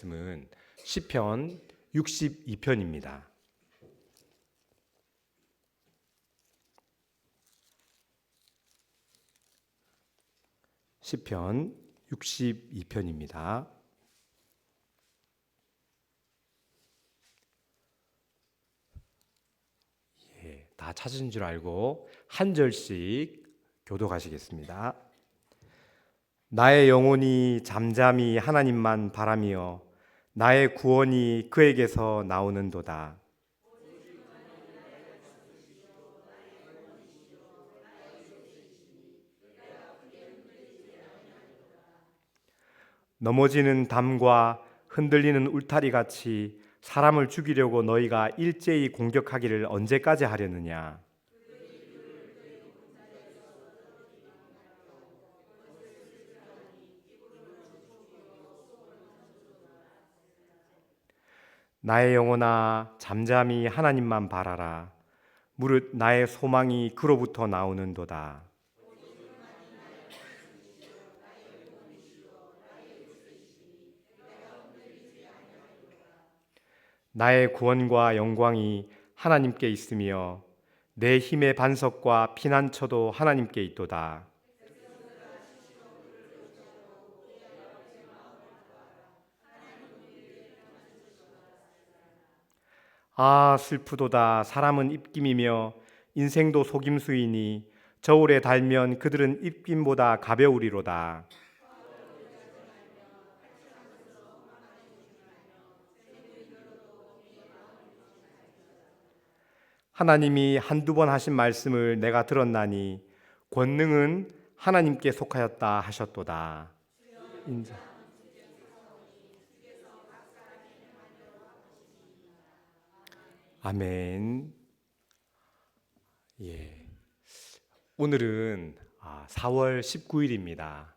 말씀은 시편 62편입니다. 시편 62편입니다. 다 찾으신 줄 알고 한 절씩 교독하시겠습니다. 나의 영혼이 잠잠히 하나님만 바라며 나의 구원이 그에게서 나오는도다. 넘어지는 담과 흔들리는 울타리 같이 사람을 죽이려고 너희가 일제히 공격하기를 언제까지 하려느냐? 나의 영혼아 잠잠히 하나님만 바라라. 무릇 나의 소망이 그로부터 나오는도다. 나의 구원과 영광이 하나님께 있으며 내 힘의 반석과 피난처도 하나님께 있도다. 아 슬프도다. 사람은 입김이며 인생도 속임수이니 저울에 달면 그들은 입김보다 가벼우리로다. 하나님이 한두 번 하신 말씀을 내가 들었나니 권능은 하나님께 속하였다 하셨도다. 인자. 아멘. 예. 오늘은 4월 19일입니다.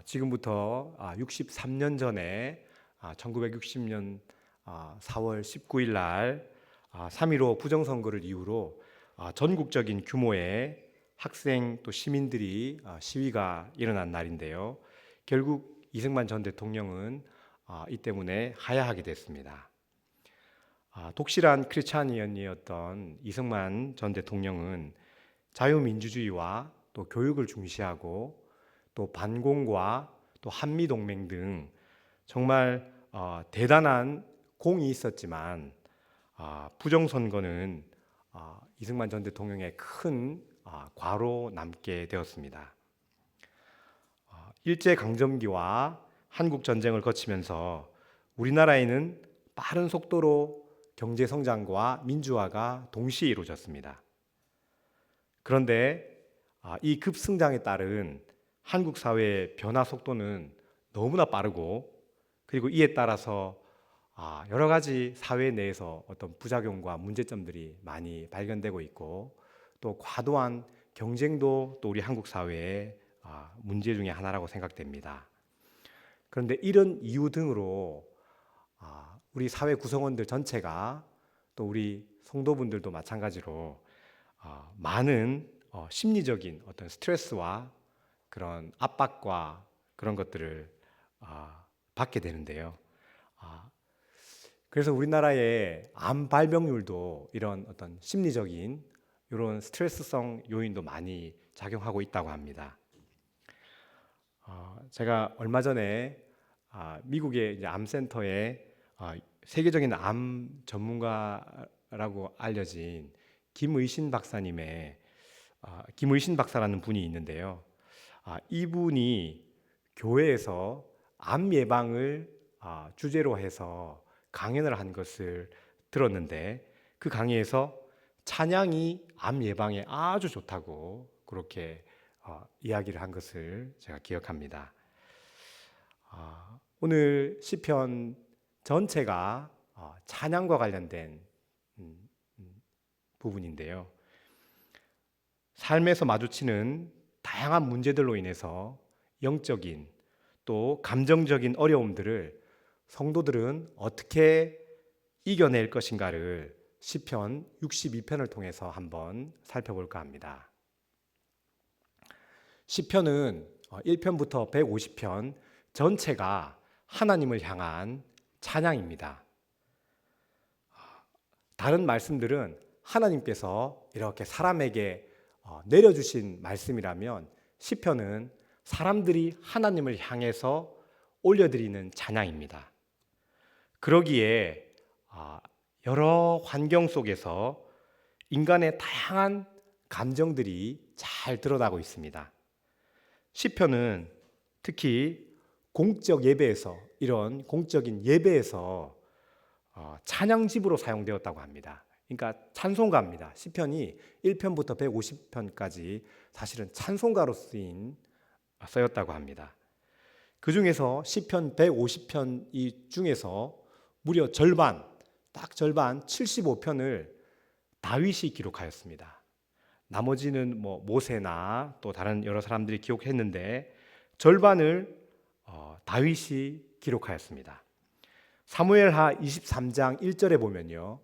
지금부터 63년 전에 1960년 4월 19일 날 3.15 부정선거를 이유로 전국적인 규모의 학생 또 시민들이 시위가 일어난 날인데요. 결국 이승만 전 대통령은 이 때문에 하야하게 됐습니다. 독실한 크리스찬이었던 이승만 전 대통령은 자유민주주의와 또 교육을 중시하고 또 반공과 또 한미동맹 등 정말 대단한 공이 있었지만 부정선거는 이승만 전 대통령의 큰 과로 남게 되었습니다. 일제강점기와 한국전쟁을 거치면서 우리나라에는 빠른 속도로 경제성장과 민주화가 동시에 이루어졌습니다. 그런데 이 급성장에 따른 한국 사회의 변화 속도는 너무나 빠르고 그리고 이에 따라서 여러 가지 사회 내에서 어떤 부작용과 문제점들이 많이 발견되고 있고 또 과도한 경쟁도 또 우리 한국 사회의 문제 중에 하나라고 생각됩니다. 그런데 이런 이유 등으로 우리 사회 구성원들 전체가 또 우리 성도분들도 마찬가지로 많은 심리적인 어떤 스트레스와 그런 압박과 그런 것들을 받게 되는데요. 그래서 우리나라의 암 발병률도 이런 어떤 심리적인 이런 스트레스성 요인도 많이 작용하고 있다고 합니다. 제가 얼마 전에 미국의 이제 암센터에 세계적인 암 전문가라고 알려진 김의신 박사라는 분이 있는데요. 이분이 교회에서 암 예방을 주제로 해서 강연을 한 것을 들었는데 그 강의에서 찬양이 암 예방에 아주 좋다고 그렇게 이야기를 한 것을 제가 기억합니다. 오늘 시편 전체가 찬양과 관련된 부분인데요. 삶에서 마주치는 다양한 문제들로 인해서 영적인 또 감정적인 어려움들을 성도들은 어떻게 이겨낼 것인가를 시편 62편을 통해서 한번 살펴볼까 합니다. 시편은 1편부터 150편 전체가 하나님을 향한 찬양입니다. 다른 말씀들은 하나님께서 이렇게 사람에게 내려주신 말씀이라면 시편은 사람들이 하나님을 향해서 올려드리는 찬양입니다. 그러기에 여러 환경 속에서 인간의 다양한 감정들이 잘 드러나고 있습니다. 시편은 특히 공적 예배에서, 이런 공적인 예배에서 찬양집으로 사용되었다고 합니다. 그러니까 찬송가입니다. 시편이 1편부터 150편까지 사실은 찬송가로 쓰였다고 합니다. 그 중에서 시편 150편 이 중에서 무려 딱 절반 75편을 다윗이 기록하였습니다. 나머지는 모세나 또 다른 여러 사람들이 기록했는데 절반을 다윗이 기록하였습니다. 사무엘하 23장 1절에 보면요,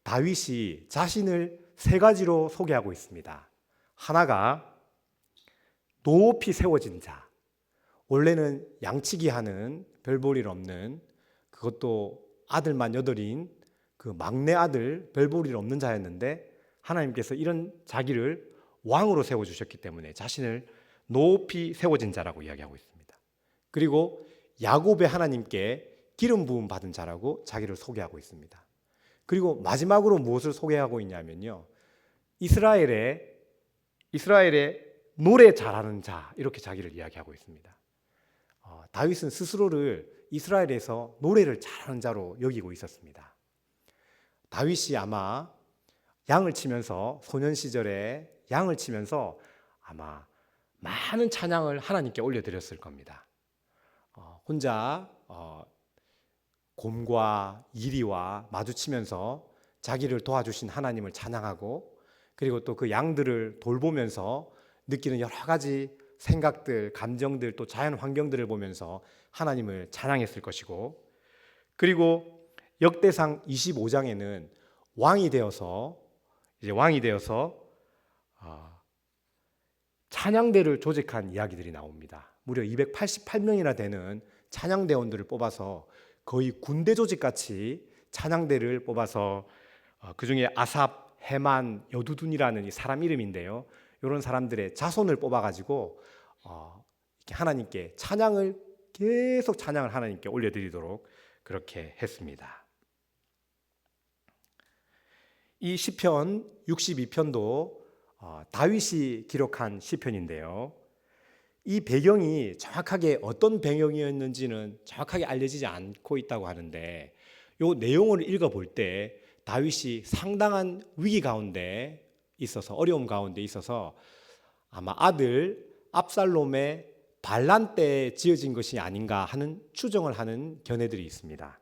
다윗이 자신을 세 가지로 소개하고 있습니다. 하나가 높이 세워진 자, 원래는 양치기 하는 별볼일 없는, 그것도 아들만 8인 그 막내 아들 별볼일 없는 자였는데 하나님께서 이런 자기를 왕으로 세워주셨기 때문에 자신을 높이 세워진 자라고 이야기하고 있습니다. 그리고 야곱의 하나님께 기름 부음 받은 자라고 자기를 소개하고 있습니다. 그리고 마지막으로 무엇을 소개하고 있냐면요, 이스라엘의 노래 잘하는 자, 이렇게 자기를 이야기하고 있습니다. 다윗은 스스로를 이스라엘에서 노래를 잘하는 자로 여기고 있었습니다. 다윗이 아마 양을 치면서, 소년 시절에 양을 치면서 아마 많은 찬양을 하나님께 올려드렸을 겁니다. 혼자 곰과 이리와 마주치면서 자기를 도와주신 하나님을 찬양하고, 그리고 또 그 양들을 돌보면서 느끼는 여러 가지 생각들, 감정들, 또 자연 환경들을 보면서 하나님을 찬양했을 것이고, 그리고 역대상 25장에는 왕이 되어서 찬양대를 조직한 이야기들이 나옵니다. 무려 288명이나 되는 찬양대원들을 뽑아서 거의 군대 조직같이 찬양대를 뽑아서 그 중에 아삽, 헤만, 여두둔이라는 이 사람 이름인데요, 이런 사람들의 자손을 뽑아가지고 하나님께 계속 찬양을 하나님께 올려드리도록 그렇게 했습니다. 이 시편 62편도 다윗이 기록한 시편인데요, 이 배경이 정확하게 어떤 배경이었는지는 정확하게 알려지지 않고 있다고 하는데, 이 내용을 읽어볼 때 다윗이 상당한 위기 가운데 있어서, 어려움 가운데 있어서 아마 아들 압살롬의 반란 때 지어진 것이 아닌가 하는 추정을 하는 견해들이 있습니다.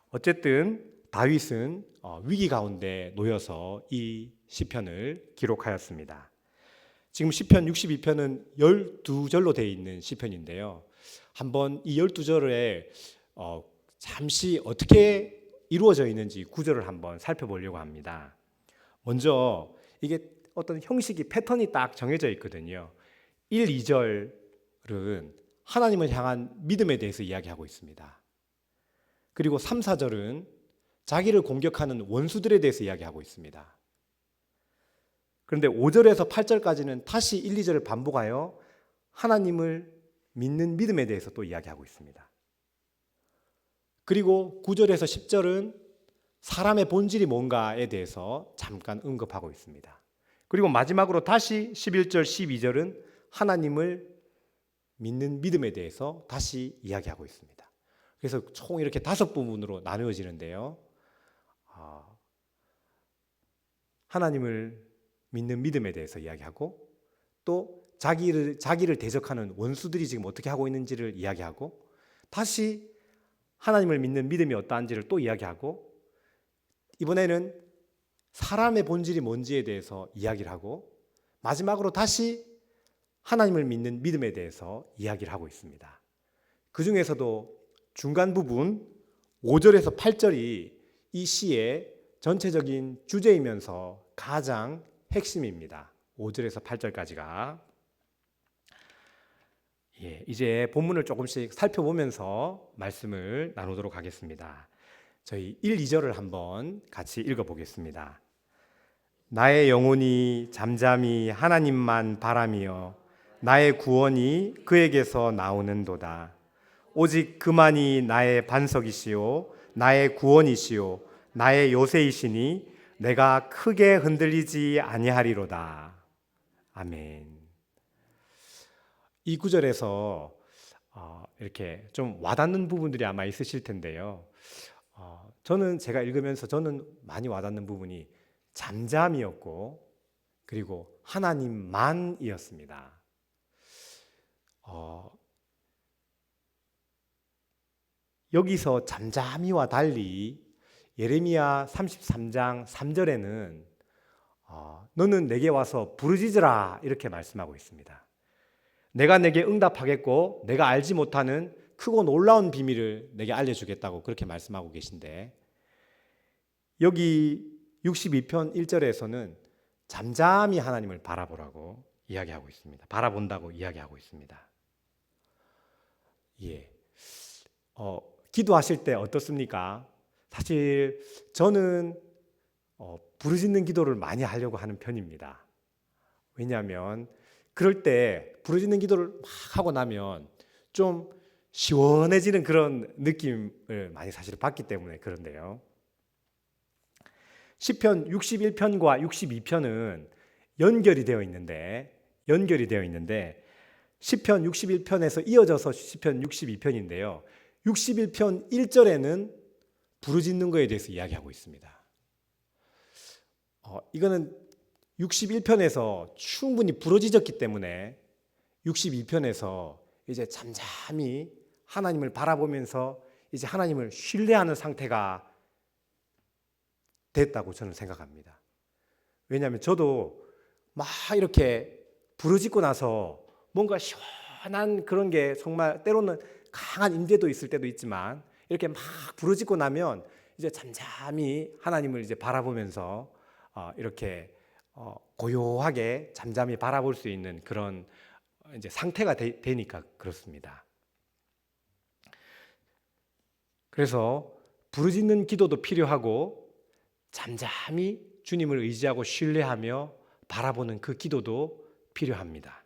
어쨌든 다윗은 위기 가운데 놓여서 이 시편을 기록하였습니다. 지금 시편 62편은 12절로 되어 있는 시편인데요, 한번 이 12절에 잠시 어떻게 이루어져 있는지 구절을 한번 살펴보려고 합니다. 먼저 이게 어떤 형식이, 패턴이 딱 정해져 있거든요. 1, 2절은 하나님을 향한 믿음에 대해서 이야기하고 있습니다. 그리고 3, 4절은 자기를 공격하는 원수들에 대해서 이야기하고 있습니다. 그런데 5절에서 8절까지는 다시 1, 2절을 반복하여 하나님을 믿는 믿음에 대해서 또 이야기하고 있습니다. 그리고 9절에서 10절은 사람의 본질이 뭔가에 대해서 잠깐 언급하고 있습니다. 그리고 마지막으로 다시 11절, 12절은 하나님을 믿는 믿음에 대해서 다시 이야기하고 있습니다. 그래서 총 이렇게 5부분으로 나누어지는데요, 하나님을 믿는 믿음에 대해서 이야기하고, 또 자기를 대적하는 원수들이 지금 어떻게 하고 있는지를 이야기하고, 다시 하나님을 믿는 믿음이 어떠한지를 또 이야기하고, 이번에는 사람의 본질이 뭔지에 대해서 이야기를 하고, 마지막으로 다시 하나님을 믿는 믿음에 대해서 이야기를 하고 있습니다. 그 중에서도 중간 부분 5절에서 8절이 이 시의 전체적인 주제이면서 가장 핵심입니다. 5절에서 8절까지가 예, 이제 본문을 조금씩 살펴보면서 말씀을 나누도록 하겠습니다. 저희 1, 2절을 한번 같이 읽어보겠습니다. 나의 영혼이 잠잠히 하나님만 바라며 나의 구원이 그에게서 나오는도다. 오직 그만이 나의 반석이시요 나의 구원이시요 나의 요새이시니 내가 크게 흔들리지 아니하리로다. 아멘. 이 구절에서 이렇게 좀 와닿는 부분들이 아마 있으실 텐데요. 저는 제가 읽으면서 저는 많이 와닿는 부분이 잠잠이었고 그리고 하나님만이었습니다. 여기서 잠잠이와 달리 예레미야 33장 3절에는 너는 내게 와서 부르짖으라 이렇게 말씀하고 있습니다. 내가 내게 응답하겠고 내가 알지 못하는 크고 놀라운 비밀을 내게 알려주겠다고 그렇게 말씀하고 계신데, 여기 62편 1절에서는 잠잠히 하나님을 바라보라고 이야기하고 있습니다. 바라본다고 이야기하고 있습니다. 예. 기도하실 때 어떻습니까? 사실 저는 부르짖는 기도를 많이 하려고 하는 편입니다. 왜냐하면 그럴 때 부르짖는 기도를 막 하고 나면 좀 시원해지는 그런 느낌을 많이 사실 받기 때문에 그런데요. 시편 61편과 62편은 연결이 되어 있는데 시편 61편에서 이어져서 시편 62편인데요. 61편 1절에는 부르짖는 것에 대해서 이야기하고 있습니다. 이거는 61편에서 충분히 부르짖었기 때문에 62편에서 이제 잠잠히 하나님을 바라보면서 이제 하나님을 신뢰하는 상태가 됐다고 저는 생각합니다. 왜냐하면 저도 막 이렇게 부르짖고 나서 뭔가 시원한 그런 게 정말 때로는 강한 임재도 있을 때도 있지만 이렇게 막 부르짖고 나면 이제 잠잠히 하나님을 이제 바라보면서 이렇게 고요하게 잠잠히 바라볼 수 있는 그런 이제 상태가 되니까 그렇습니다. 그래서 부르짖는 기도도 필요하고 잠잠히 주님을 의지하고 신뢰하며 바라보는 그 기도도 필요합니다.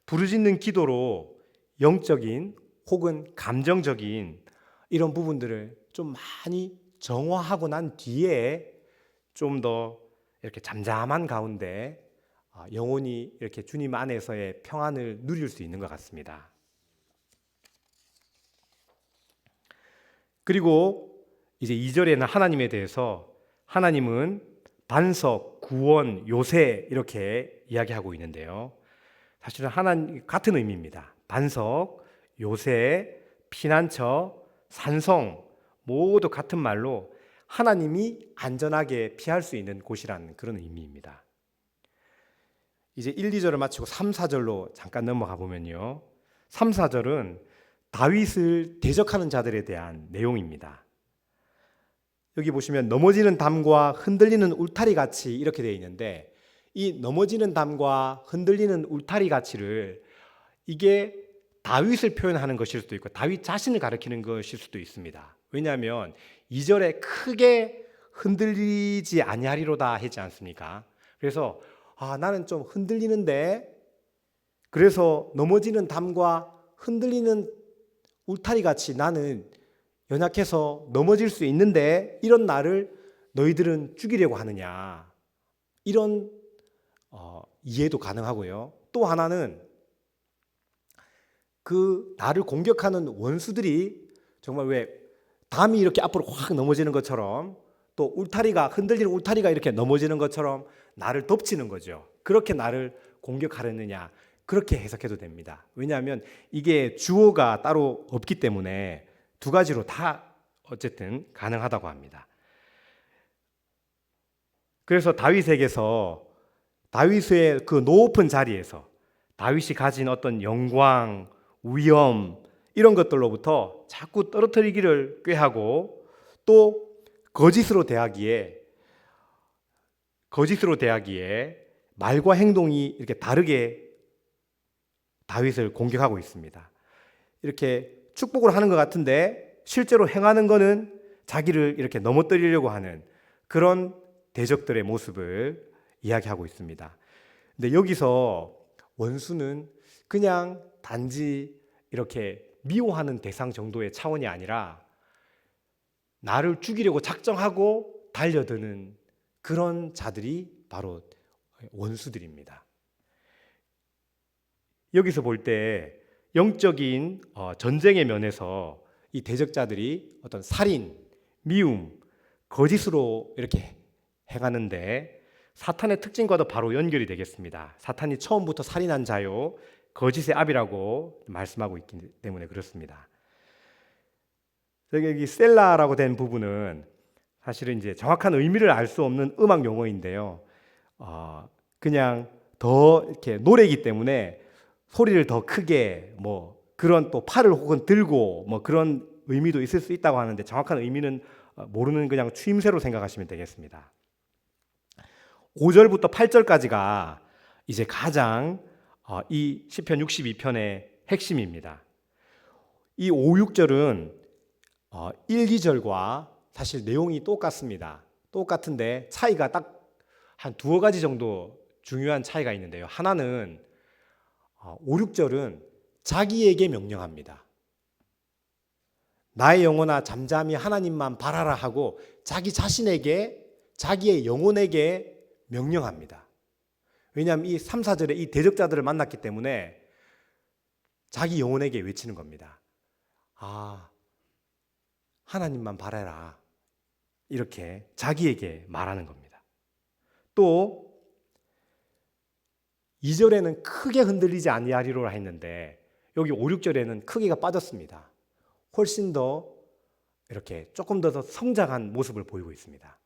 부르짖는 기도로 영적인 혹은 감정적인 이런 부분들을 좀 많이 정화하고 난 뒤에 좀 더 이렇게 잠잠한 가운데 영혼이 이렇게 주님 안에서의 평안을 누릴 수 있는 것 같습니다. 그리고 이제 2절에는 하나님에 대해서 하나님은 반석, 구원, 요새 이렇게 이야기하고 있는데요. 사실은 하나님 같은 의미입니다. 반석, 요새, 피난처, 산성 모두 같은 말로 하나님이 안전하게 피할 수 있는 곳이라는 그런 의미입니다. 이제 1, 2절을 마치고 3, 4절로 잠깐 넘어가 보면요. 3, 4절은 다윗을 대적하는 자들에 대한 내용입니다. 여기 보시면 넘어지는 담과 흔들리는 울타리 같이 이렇게 되어 있는데, 이 넘어지는 담과 흔들리는 울타리 같이를 이게 다윗을 표현하는 것일 수도 있고 다윗 자신을 가리키는 것일 수도 있습니다. 왜냐하면 2절에 크게 흔들리지 아니하리로다 하지 않습니까? 그래서 나는 좀 흔들리는데, 그래서 넘어지는 담과 흔들리는 울타리 같이 나는 연약해서 넘어질 수 있는데 이런 나를 너희들은 죽이려고 하느냐, 이런 이해도 가능하고요. 또 하나는 그 나를 공격하는 원수들이 정말 왜 담이 이렇게 앞으로 확 넘어지는 것처럼, 또 울타리가 흔들리는 울타리가 이렇게 넘어지는 것처럼 나를 덮치는 거죠. 그렇게 나를 공격하려느냐, 그렇게 해석해도 됩니다. 왜냐하면 이게 주어가 따로 없기 때문에 두 가지로 다 어쨌든 가능하다고 합니다. 그래서 다윗에게서, 다윗의 그 높은 자리에서 다윗이 가진 어떤 영광, 위엄 이런 것들로부터 자꾸 떨어뜨리기를 꾀하고, 또 거짓으로 대하기에 말과 행동이 이렇게 다르게 다윗을 공격하고 있습니다. 이렇게 축복을 하는 것 같은데 실제로 행하는 것은 자기를 이렇게 넘어뜨리려고 하는 그런 대적들의 모습을 이야기하고 있습니다. 근데 여기서 원수는 그냥 단지 이렇게 미워하는 대상 정도의 차원이 아니라 나를 죽이려고 작정하고 달려드는 그런 자들이 바로 원수들입니다. 여기서 볼 때 영적인 전쟁의 면에서 이 대적자들이 어떤 살인, 미움, 거짓으로 이렇게 행하는데 사탄의 특징과도 바로 연결이 되겠습니다. 사탄이 처음부터 살인한 자요, 거짓의 압이라고 말씀하고 있기 때문에 그렇습니다. 여기 셀라라고 된 부분은 사실은 이제 정확한 의미를 알 수 없는 음악 용어인데요. 그냥 더 이렇게 노래이기 때문에 소리를 더 크게 뭐 그런 또 팔을 혹은 들고 뭐 그런 의미도 있을 수 있다고 하는데 정확한 의미는 모르는 그냥 추임새로 생각하시면 되겠습니다. 5절부터 8절까지가 이제 가장 이 시편 62편의 핵심입니다. 이 5, 6절은 1, 2절과 사실 내용이 똑같습니다. 똑같은데 차이가 딱 한 두어 가지 정도 중요한 차이가 있는데요. 하나는 5, 6절은 자기에게 명령합니다. 나의 영혼아 잠잠히 하나님만 바라라 하고 자기 자신에게, 자기의 영혼에게 명령합니다. 왜냐하면 이 3, 4절에 이 대적자들을 만났기 때문에 자기 영혼에게 외치는 겁니다. 하나님만 바라라. 이렇게 자기에게 말하는 겁니다. 또 2절에는 크게 흔들리지 아니하리로라 했는데 여기 5, 6절에는 크기가 빠졌습니다. 훨씬 더 이렇게 조금 더 성장한 모습을 보이고 있습니다.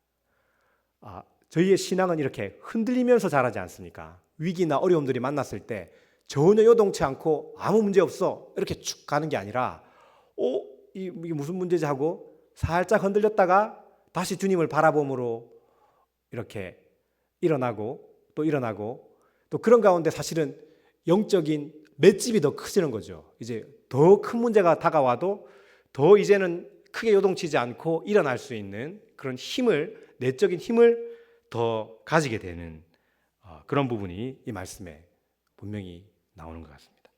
저희의 신앙은 이렇게 흔들리면서 자라지 않습니까? 위기나 어려움들이 만났을 때 전혀 요동치 않고 아무 문제 없어 이렇게 쭉 가는 게 아니라 이게 무슨 문제지 하고 살짝 흔들렸다가 다시 주님을 바라봄으로 이렇게 일어나고 또 그런 가운데 사실은 영적인 맷집이 더 커지는 거죠. 이제 더 큰 문제가 다가와도 더 이제는 크게 요동치지 않고 일어날 수 있는 그런 힘을, 내적인 힘을 더 가지게 되는 그런 부분이 이 말씀에 분명히 나오는 것 같습니다.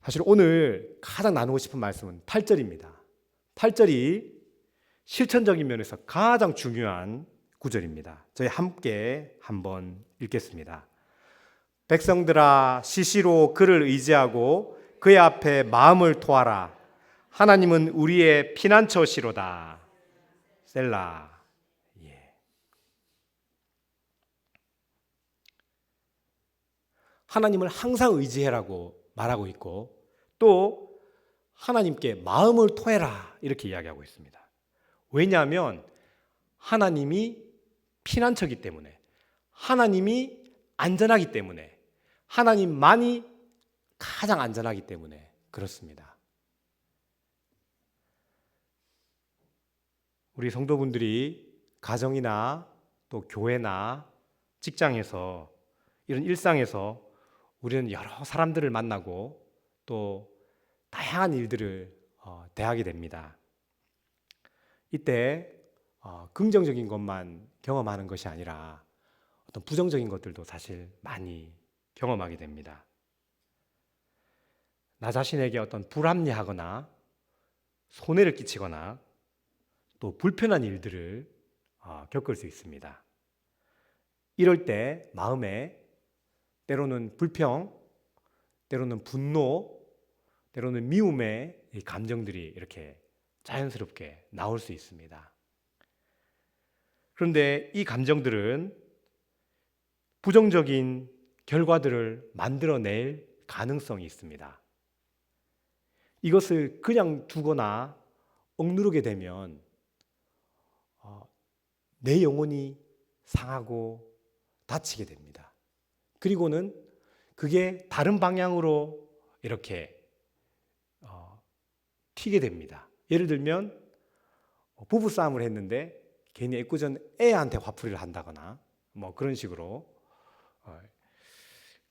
사실 오늘 가장 나누고 싶은 말씀은 8절입니다. 8절이 실천적인 면에서 가장 중요한 구절입니다. 저희 함께 한번 읽겠습니다. 백성들아 시시로 그를 의지하고 그의 앞에 마음을 토하라. 하나님은 우리의 피난처시로다. 셀라. 하나님을 항상 의지해라고 말하고 있고 또 하나님께 마음을 토해라 이렇게 이야기하고 있습니다. 왜냐하면 하나님이 피난처이기 때문에, 하나님이 안전하기 때문에, 하나님만이 가장 안전하기 때문에 그렇습니다. 우리 성도분들이 가정이나 또 교회나 직장에서 이런 일상에서 우리는 여러 사람들을 만나고 또 다양한 일들을 대하게 됩니다. 이때 긍정적인 것만 경험하는 것이 아니라 어떤 부정적인 것들도 사실 많이 경험하게 됩니다. 나 자신에게 어떤 불합리하거나 손해를 끼치거나 또 불편한 일들을 겪을 수 있습니다. 이럴 때 마음에 때로는 불평, 때로는 분노, 때로는 미움의 감정들이 이렇게 자연스럽게 나올 수 있습니다. 그런데 이 감정들은 부정적인 결과들을 만들어낼 가능성이 있습니다. 이것을 그냥 두거나 억누르게 되면 내 영혼이 상하고 다치게 됩니다. 그리고는 그게 다른 방향으로 이렇게 튀게 됩니다. 예를 들면 부부싸움을 했는데 괜히 애꿎은 애한테 화풀이를 한다거나 뭐 그런 식으로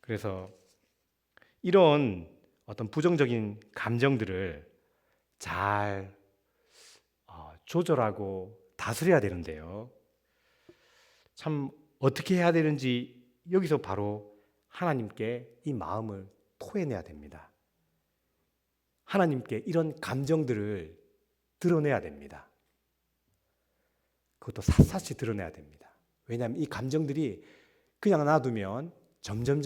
그래서 이런 어떤 부정적인 감정들을 잘 조절하고 다스려야 되는데요. 참 어떻게 해야 되는지 여기서 바로 하나님께 이 마음을 토해내야 됩니다. 하나님께 이런 감정들을 드러내야 됩니다. 그것도 샅샅이 드러내야 됩니다. 왜냐하면 이 감정들이 그냥 놔두면 점점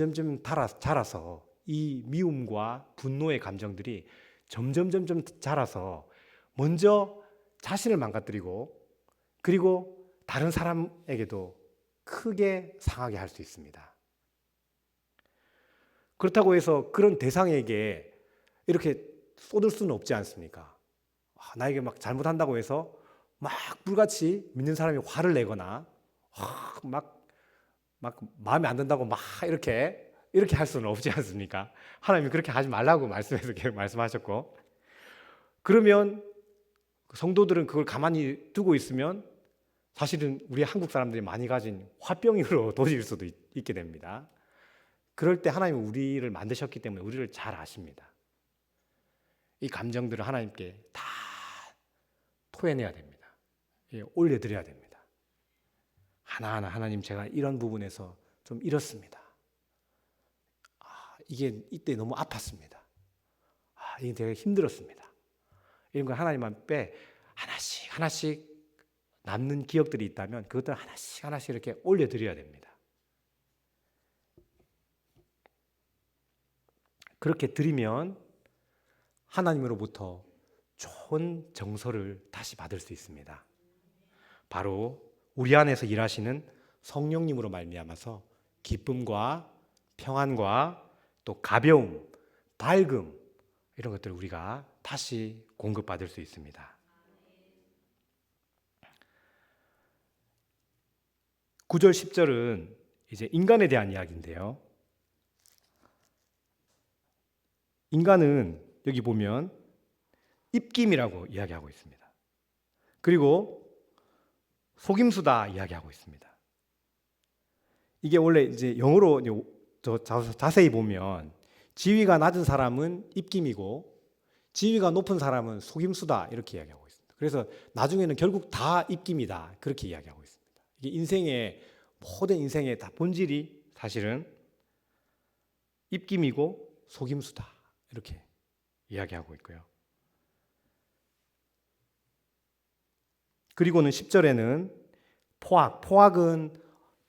자라서 이 미움과 분노의 감정들이 점점 자라서 먼저 자신을 망가뜨리고 그리고 다른 사람에게도 크게 상하게 할 수 있습니다. 그렇다고 해서 그런 대상에게 이렇게 쏟을 수는 없지 않습니까? 나에게 막 잘못한다고 해서 막 불같이 믿는 사람이 화를 내거나 막 마음에 안 든다고 막 이렇게 할 수는 없지 않습니까? 하나님이 그렇게 하지 말라고 말씀해서 말씀하셨고, 그러면 성도들은 그걸 가만히 두고 있으면 사실은 우리 한국 사람들이 많이 가진 화병으로 도질 수도 있게 됩니다. 그럴 때 하나님은 우리를 만드셨기 때문에 우리를 잘 아십니다. 이 감정들을 하나님께 다 토해내야 됩니다. 올려드려야 됩니다. 하나하나 하나님, 제가 이런 부분에서 좀 이렇습니다. 이게 이때 너무 아팠습니다. 이게 되게 힘들었습니다. 이런 걸 하나님 앞에 하나씩 남는 기억들이 있다면 그것들을 하나씩 이렇게 올려드려야 됩니다. 그렇게 드리면 하나님으로부터 좋은 정서를 다시 받을 수 있습니다. 바로 우리 안에서 일하시는 성령님으로 말미암아서 기쁨과 평안과 또 가벼움, 밝음, 이런 것들을 우리가 다시 공급받을 수 있습니다. 9절 10절은 이제 인간에 대한 이야기인데요. 인간은 여기 보면 입김이라고 이야기하고 있습니다. 그리고 속임수다 이야기하고 있습니다. 이게 원래 이제 영어로 자세히 보면 지위가 낮은 사람은 입김이고 지위가 높은 사람은 속임수다 이렇게 이야기하고 있습니다. 그래서 나중에는 결국 다 입김이다 그렇게 이야기하고 있습니다. 이게 모든 인생의 다 본질이 사실은 입김이고 속임수다 이렇게 이야기하고 있고요. 그리고는 10절에는 포악은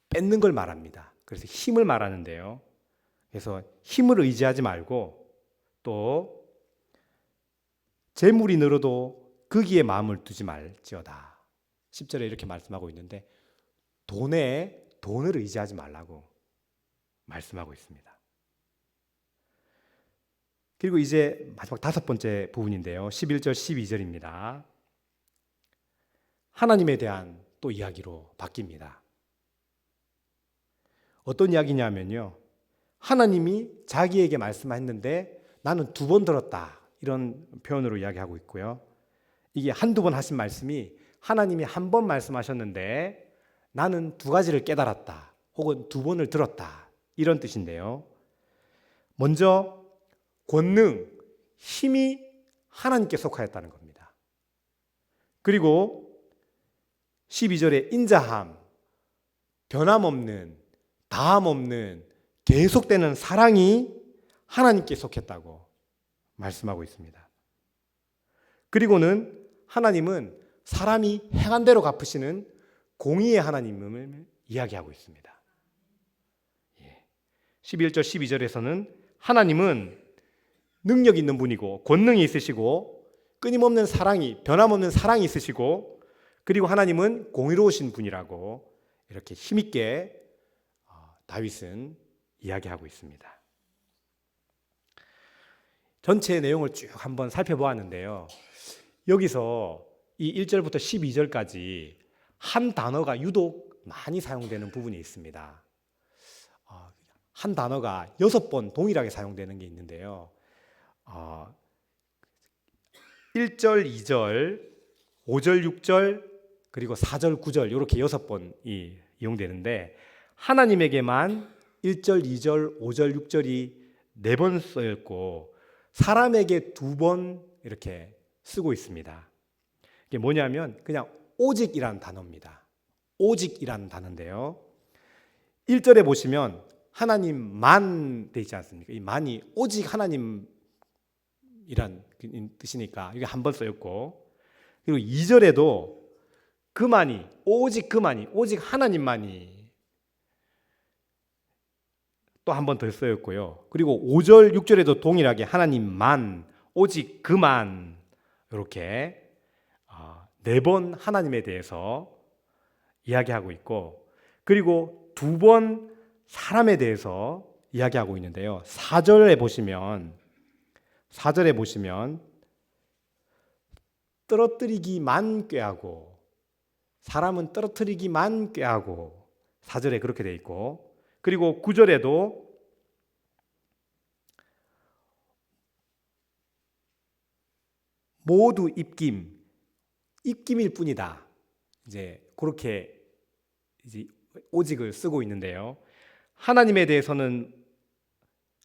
뺏는 걸 말합니다. 그래서 힘을 말하는데요. 그래서 힘을 의지하지 말고 또 재물이 늘어도 거기에 마음을 두지 말지어다. 10절에 이렇게 말씀하고 있는데 돈을 의지하지 말라고 말씀하고 있습니다. 그리고 이제 마지막 5번째 부분인데요. 11절 12절입니다. 하나님에 대한 또 이야기로 바뀝니다. 어떤 이야기냐면요. 하나님이 자기에게 말씀했는데 나는 2번 들었다. 이런 표현으로 이야기하고 있고요. 이게 한두 번 하신 말씀이 하나님이 1번 말씀하셨는데 나는 2가지를 깨달았다. 혹은 2번을 들었다. 이런 뜻인데요. 먼저 권능, 힘이 하나님께 속하였다는 겁니다. 그리고 12절에 인자함, 변함없는, 다함없는 계속되는 사랑이 하나님께 속했다고 말씀하고 있습니다. 그리고는 하나님은 사람이 행한 대로 갚으시는 공의의 하나님을 이야기하고 있습니다. 11절 12절에서는 하나님은 능력 있는 분이고 권능이 있으시고 끊임없는 사랑이, 변함없는 사랑이 있으시고 그리고 하나님은 공의로우신 분이라고 이렇게 힘있게 다윗은 이야기하고 있습니다. 전체 내용을 쭉 한번 살펴보았는데요. 여기서 이 1절부터 12절까지 한 단어가 유독 많이 사용되는 부분이 있습니다. 한 단어가 6번 동일하게 사용되는 게 있는데요. 1절, 2절, 5절, 6절, 그리고 4절, 9절 이렇게 6번이 이용되는데 하나님에게만 1절, 2절, 5절, 6절이 4번 쓰였고 사람에게 2번 이렇게 쓰고 있습니다. 이게 뭐냐면 그냥 오직이라는 단어입니다. 오직이라는 단어인데요. 1절에 보시면 하나님만 돼 있지 않습니까? 이 만이 오직 하나님이란 뜻이니까 이게 한 번 쓰였고, 그리고 2절에도 그만이, 오직 그만이, 오직 하나님만이 또 한 번 더 쓰였고요. 그리고 5절, 6절에도 동일하게 하나님만, 오직 그만, 이렇게 4번 하나님에 대해서 이야기하고 있고, 그리고 2번 사람에 대해서 이야기하고 있는데요. 4절에 보시면 떨어뜨리기만 꾀하고, 사람은 떨어뜨리기만 꾀하고 4절에 그렇게 돼 있고, 그리고 9절에도 모두 입김일 뿐이다. 이제 그렇게 이제 오직을 쓰고 있는데요. 하나님에 대해서는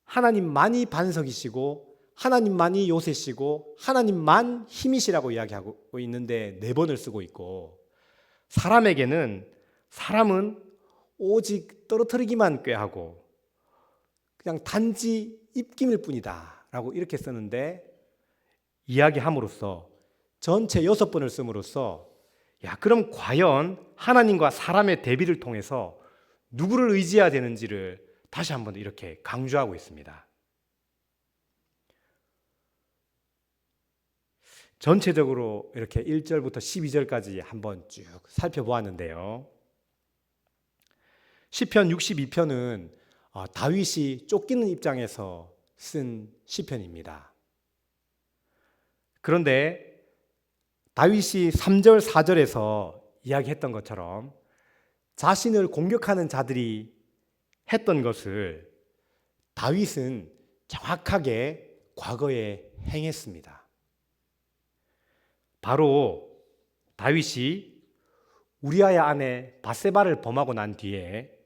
하나님만이 반석이시고 하나님만이 요새시고 하나님만 힘이시라고 이야기하고 있는데 4번을 쓰고 있고, 사람에게는 사람은 오직 떨어뜨리기만 꾀하고 그냥 단지 입김일 뿐이다 라고 이렇게 쓰는데, 이야기함으로써 전체 6번을 씀으로써 그럼 과연 하나님과 사람의 대비를 통해서 누구를 의지해야 되는지를 다시 한번 이렇게 강조하고 있습니다. 전체적으로 이렇게 1절부터 12절까지 한번 쭉 살펴보았는데요. 시편 62편은 다윗이 쫓기는 입장에서 쓴 시편입니다. 그런데 다윗이 3절, 4절에서 이야기했던 것처럼 자신을 공격하는 자들이 했던 것을 다윗은 정확하게 과거에 행했습니다. 바로 다윗이 우리아의 아내 밧세바를 범하고 난 뒤에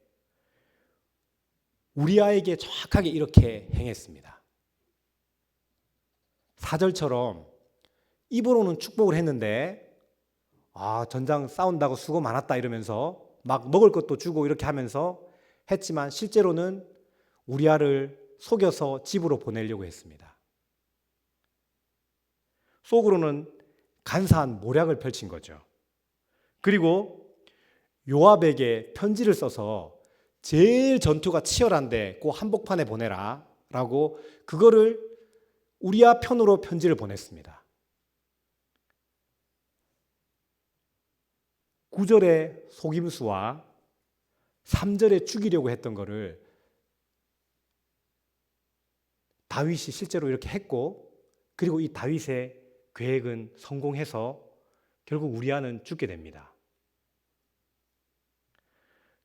우리아에게 정확하게 이렇게 행했습니다. 4절처럼 입으로는 축복을 했는데 전장 싸운다고 수고 많았다 이러면서 막 먹을 것도 주고 이렇게 하면서 했지만 실제로는 우리아를 속여서 집으로 보내려고 했습니다. 속으로는 간사한 모략을 펼친 거죠. 그리고 요압에게 편지를 써서 제일 전투가 치열한데 그 한복판에 보내라 라고 그거를 우리아 편으로 편지를 보냈습니다. 9절의 속임수와 3절에 죽이려고 했던 거를 다윗이 실제로 이렇게 했고, 그리고 이 다윗의 계획은 성공해서 결국 우리아는 죽게 됩니다.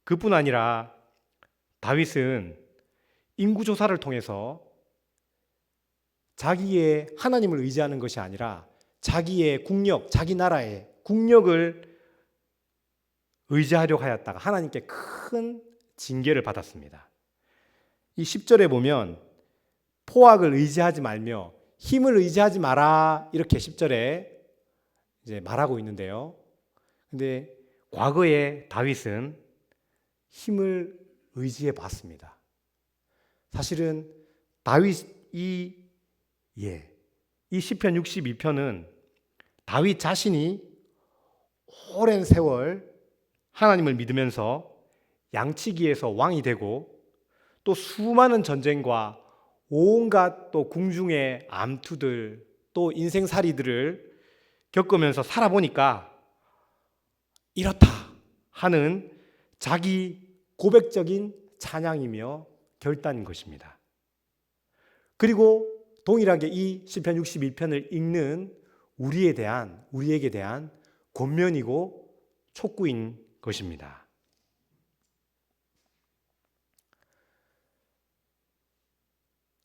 그뿐 아니라 다윗은 인구조사를 통해서 자기의 하나님을 의지하는 것이 아니라 자기의 국력, 자기 나라의 국력을 의지하려고 하였다가 하나님께 큰 징계를 받았습니다. 이 10절에 보면 포악을 의지하지 말며 힘을 의지하지 마라 이렇게 10절에 이제 말하고 있는데요. 근데 과거에 다윗은 힘을 의지해 봤습니다. 사실은 다윗이 이 시편 62편은 다윗 자신이 오랜 세월 하나님을 믿으면서 양치기에서 왕이 되고 또 수많은 전쟁과 온갖 또 궁중의 암투들 또 인생살이들을 겪으면서 살아보니까 이렇다 하는 자기 고백적인 찬양이며 결단인 것입니다. 그리고 동일하게 이 시편 62편을 읽는 우리에게 대한 권면이고 촉구인 것입니다.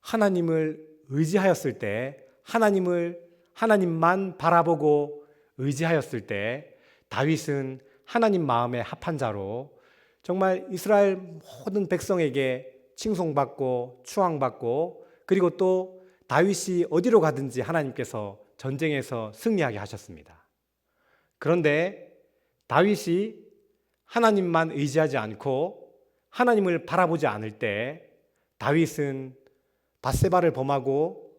하나님을 의지하였을 때, 하나님만 바라보고 의지하였을 때 다윗은 하나님 마음에 합한 자로 정말 이스라엘 모든 백성에게 칭송받고 추앙받고 그리고 또 다윗이 어디로 가든지 하나님께서 전쟁에서 승리하게 하셨습니다. 그런데 다윗이 하나님만 의지하지 않고 하나님을 바라보지 않을 때 다윗은 밧세바를 범하고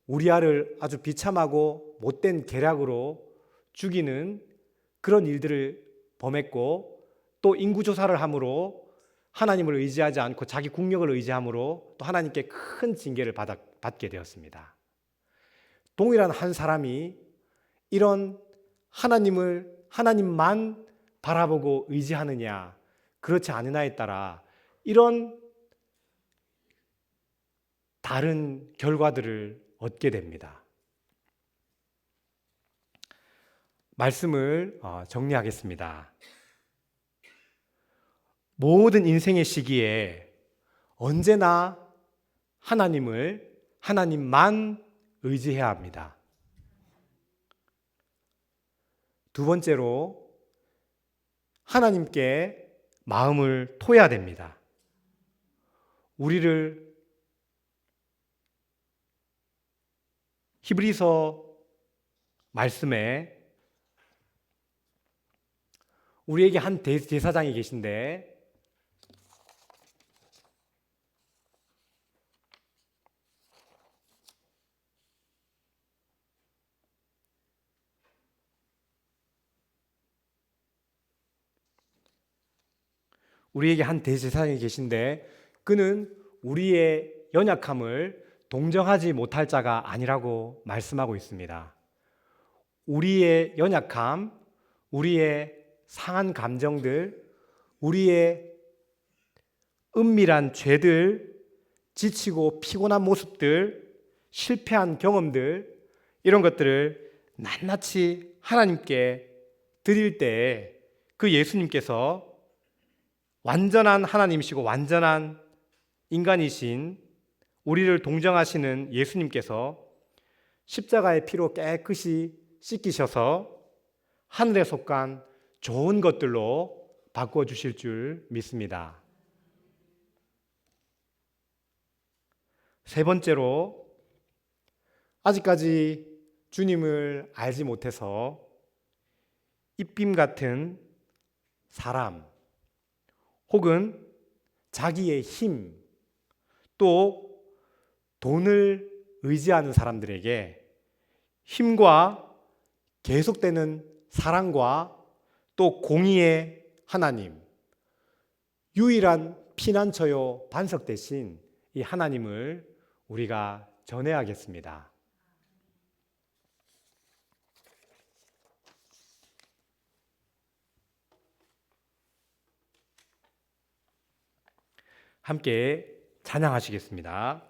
우리아를 아주 비참하고 못된 계략으로 죽이는 그런 일들을 범했고 또 인구조사를 함으로 하나님을 의지하지 않고 자기 국력을 의지함으로 또 하나님께 큰 징계를 받게 되었습니다. 동일한 한 사람이 이런 하나님만 바라보고 의지하느냐 그렇지 않으냐에 따라 이런 다른 결과들을 얻게 됩니다. 말씀을 정리하겠습니다. 모든 인생의 시기에 언제나 하나님만 의지해야 합니다. 두 번째로 하나님께 마음을 토해야 됩니다. 우리를 히브리서 말씀에 우리에게 한 제사장이 계신데 그는 우리의 연약함을 동정하지 못할 자가 아니라고 말씀하고 있습니다. 우리의 연약함, 우리의 상한 감정들, 우리의 은밀한 죄들, 지치고 피곤한 모습들, 실패한 경험들 이런 것들을 낱낱이 하나님께 드릴 때 그 예수님께서 완전한 하나님이시고 완전한 인간이신 우리를 동정하시는 예수님께서 십자가의 피로 깨끗이 씻기셔서 하늘에 속한 좋은 것들로 바꿔주실 줄 믿습니다. 세 번째로 아직까지 주님을 알지 못해서 입김 같은 사람 혹은 자기의 힘 또 돈을 의지하는 사람들에게 힘과 계속되는 사랑과 또 공의의 하나님, 유일한 피난처요 반석 대신 이 하나님을 우리가 전해야겠습니다. 함께 찬양하시겠습니다.